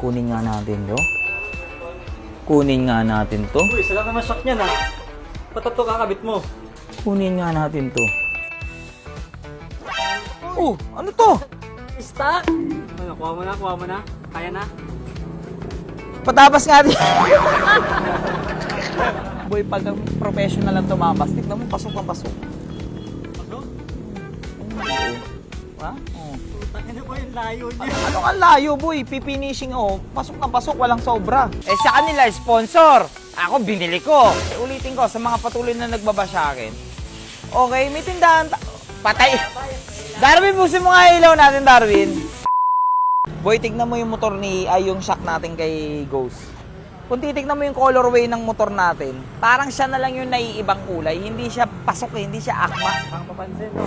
Kunin nga natin to. Kunin nga natin to. Uy, isa lang naman shock niyan ha. Ba't ito kakabit mo? Kunin nga natin to. Oh, ano to? Stock! Ano, kuha mo na. Kaya na? Patabas nga din. Boy, pag ang professional ang tumabas, tignan mo, pasok ang pasok. Ano? Ha? Oh. Ano ba yung layo niya? Ano ang layo, boy? Pipinishing, oh. Pasok ng pasok, walang sobra. Eh, sa kanila, sponsor. Ako, binili ko. Eh, ulitin ko, sa mga patuloy na nagbaba sa akin. Okay, may tindahan. Patay. Darwin, busin mo nga ilaw natin, Darwin. Boy, tignan mo yung motor yung shock natin kay Ghost. Kung titignan mo yung colorway ng motor natin, parang siya na lang yung naiibang kulay. Hindi siya pasok, hindi siya akma. Ang papansin, no?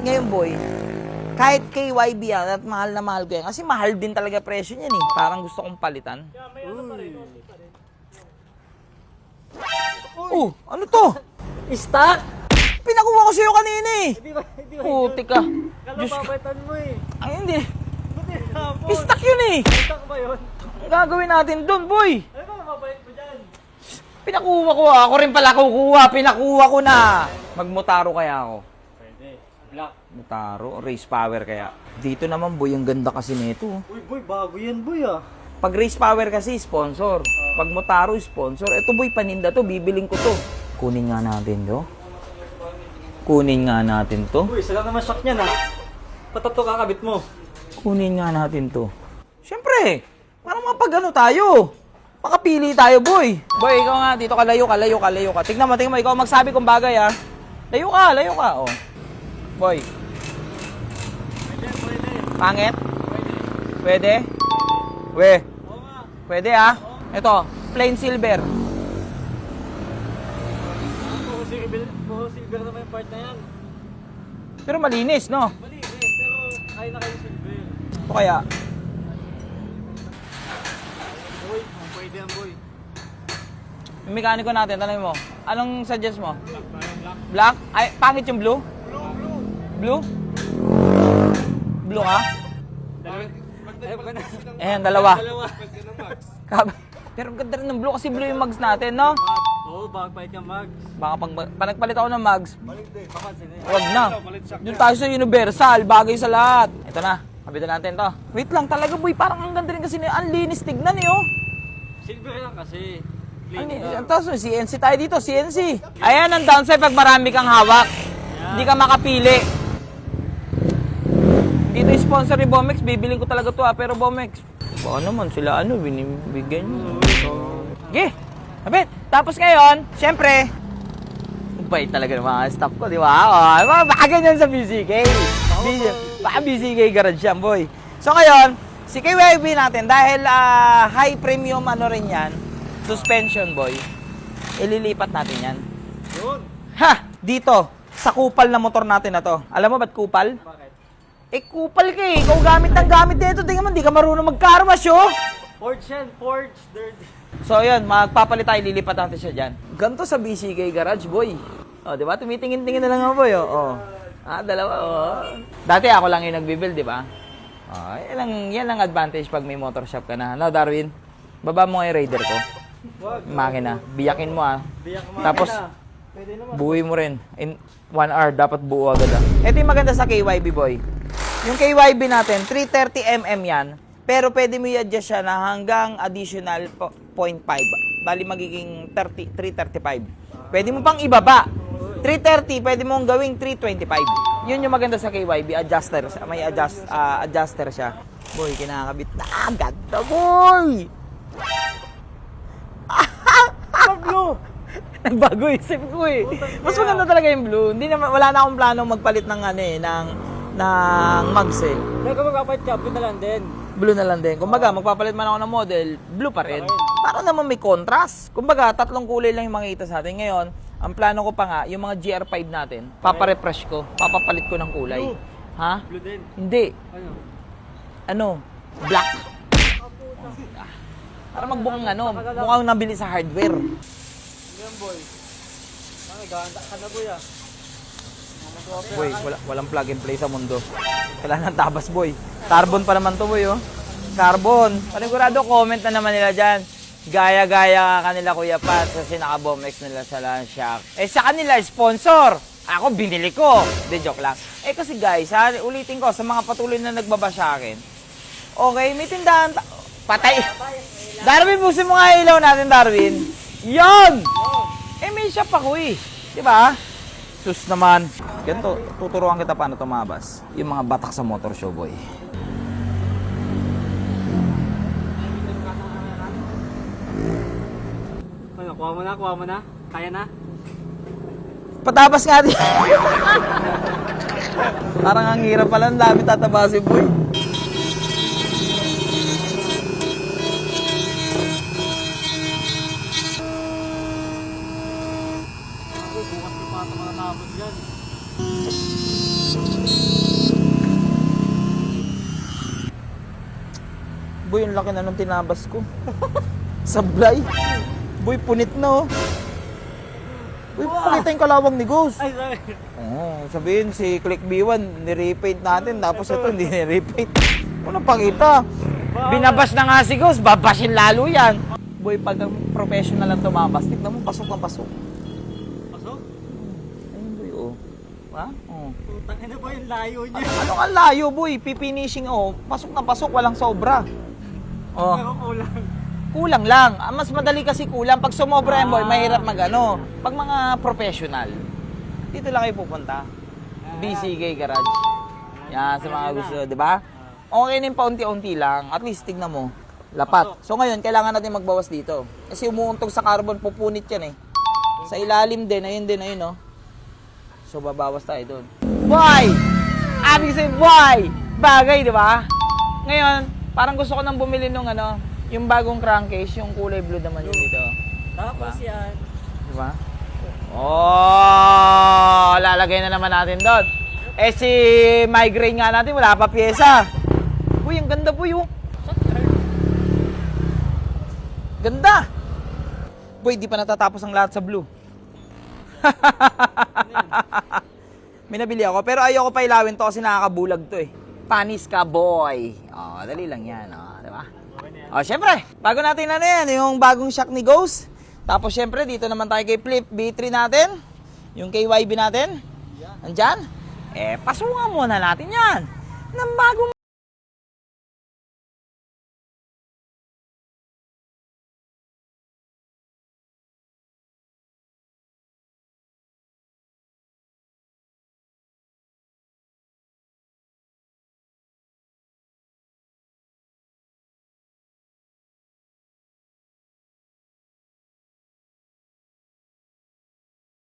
Ngayon, boy, kahit kay YB yan, at mahal na mahal ko yan. Kasi mahal din talaga presyo niyan eh. Parang gusto kong palitan. Oh, ano to? Stock! Pinakuha ko sa'yo kanina eh. Hindi ba? Putik ka. Kala Diyos ko. babaitan mo eh. Ay, hindi. Ba't tinapon? Stock yun eh. Stock ba yun? Ang gagawin natin doon, boy. Ano ba mabait mo dyan? Pinakuha ko. Ako rin pala kukuha. Pinakuha ko na. Magmotaro kaya ako. Pwede. Black. Motaro. Race power kaya. Dito naman, boy. Ang ganda kasi nito. Uy, boy, bago yan, boy ah. Pag race power kasi, sponsor. Pag Motaro, sponsor. Ito, boy, paninda to. Bibiling ko to. Kunin nga natin to. Kunin nga natin to. Uy, isa lang naman shock niyan ha. Ba't ito kakabit mo? Kunin nga natin to. Siyempre, parang mapag-ano tayo. Makapili tayo, boy. Boy, ikaw nga, dito ka, layo ka. Tignan mo, ikaw magsabi kung bagay, ha. Layo ka, oh. Boy. Pwede. Pangit? Pwede? We. Oo nga. Pwede, ha. Ito, plain silver. Puro silver naman yung part na yan. Pero malinis, no? Malinis, pero kaya na kayo silver. Ito kaya. Boy, pwede yan, boy. Yung mekaniko natin, tanong mo. Anong suggest mo? Black? Ay, pangit yung blue? Blue? Blue ka? Ayan, dalawa. Pero ganda rin ng blue kasi blue yung mugs natin, no? Oo, bagpahit ka, Mags. Baka pag nagpalit ako ng mugs, Papansin eh. wag na. Doon tayo sa Universal, bagay sa lahat. Ito na, kabitan natin to. Wait lang, talaga boy, parang ang ganda rin kasi ang linis tignan eh, oh. Silver lang kasi. Ano, Clean lang. tapos CNC tayo dito, CNC. Ayan ang downside pag marami kang hawak. Hindi ka makapili. Dito yung sponsor ni Bomex, bibiling ko talaga to pero Bomex. Baka naman sila binibigyan nyo. Okay, abit. Tapos ngayon, syempre, bait talaga ng mga staff ko, di ba? Oh, baka ganyan sa BCK. Baka BCK garage yan, boy. So ngayon, si KYB natin, dahil high premium rin yan, suspension, boy, ililipat natin yan. Yun. Ha! Dito, sa kupal na motor natin na to. Alam mo ba't kupal? Bakit? Eh, kupal ka eh. Ikaw gamit ng gamit dito. Tingnan mo, di ka marunong mag-carwash, oh. Forge yan, forge. Dirty. So, yun, magpapalit tayo, lilipat natin siya dyan. Ganto sa BCK Garage, boy. O, di ba? Tumitingin-tingin na lang ako, boy, oh. Dalawa, oh. Dati ako lang yung nagbibuild, di ba? Oh, yan lang advantage pag may motor shop ka na. No, Darwin? Baba mo nga yung Raider ko. Wag. Makina. Biyakin mo, Biyak mo. Tapos, Pwede naman. buuin mo rin. In 1 hour, dapat buo agad, ah. Ito yung maganda sa KYB, boy. Yung KYB natin, 330mm yan. Pero pwede mo i-adjust siya na hanggang additional 0.5. Bali magiging 335. Pwede mo pang ibaba. 330, pwede mong gawing 325. Yun yung maganda sa KYB, adjuster. May adjuster siya. Boy, kinakabit na. Ganda, boy! Blue. Nagbago isip ko eh. Mas maganda talaga yung blue. Wala na akong planong magpalit ng ng mugs eh. Kaya kung magpapahit ka, blue na lang din. Blue na lang din. Kumbaga, magpapalit man ako ng model, blue pa rin. Para naman may contrast. Kumbaga, 3 kulay lang yung makikita sa atin. Ngayon, ang plano ko pa nga, yung mga GR5 natin, paparefresh ko, papapalit ko ng kulay. Blue. Ha? Blue din. Hindi. Ano? Ano? Black. Para magbukang mukhang nabili sa hardware. Yan, boy. Ganda ka na, boy ah. Boy, walang plug and play sa mundo. Kailangan ng tabas, boy. Carbon pa naman to, boy, oh. carbon. Panigurado, comment na naman nila dyan. Gaya-gaya ka kanila Kuya Pat kasi naka-bombex nila sa lunch shock. Eh sa kanila, sponsor. Ako, binili ko. Hindi, joke lang. Eh kasi guys, ha, ulitin ko sa mga patuloy na nagbaba sa akin. Okay, may tindahan. Patay. Darwin, busin mo nga ilaw natin, Darwin. Yon! Eh may shop ako eh. Diba? Sus naman. Ganito, tuturuan kita paano tumabas. Yung mga batak sa motor show, boy. Ano, kuha mo na. Kaya na? Patabas nga din. Parang ang hirap pala. Ang dami tatabasin, boy. Bukas ko pa ito mga tapos dyan. Boy, ang laki na nung tinabas ko. Sablay. Boy, punit na, oh. Boy, pakita yung kalawang ni Ghost. Ay, sorry. Oo, sabihin si Click B1, nirepaint natin, tapos ito hindi nirepaint. Ano pakita? Binabas na nga si Ghost, babasin lalo yan. Boy, pag ang professional ang tumabas, tignan mo, pasok na pasok. Pasok? Ayun, boy, oh. Ha? Oh. Putang ina po yung layo niya. Ano ang layo, boy? Pifinishing, oh. Pasok na pasok, walang sobra. Oh. Pero kulang. Kulang lang. Ah, mas madali kasi kulang. Pag sumobra yan, boy, mahirap magano. Pag mga professional, dito lang kayo pupunta. BCK Garage. Yan, sa mga gusto, di ba? Okay na yung paunti-unti lang. At least, tignan mo. Lapat. So ngayon, kailangan natin magbawas dito. Kasi umuuntog sa carbon, pupunit yan eh. Sa ilalim din, ayun, no? So, babawas tayo doon. Why? Abig sabihin, why? Bagay, di ba? Ngayon, parang gusto ko nang bumili nung ano, yung bagong crankcase, yung kulay blue naman yun dito. Tapos yan. Di ba? Oh, lalagay na naman natin doon. Eh si migraine nga natin, wala pa pyesa. Uy, ang ganda po yung. Ganda! Boy, di pa natatapos ang lahat sa blue. May nabili ako, pero ayoko pa ilawin to kasi nakakabulag to eh. Panis ka, boy. Oh, dali lang yan, oh, di ba? Oh, syempre, bago natin ano yan, yung bagong shock ni Ghost. Tapos syempre, dito naman tayo kay Flip B3 natin. Yung KYB natin. Nandyan. Eh, pasungan muna natin yan. Ng bagong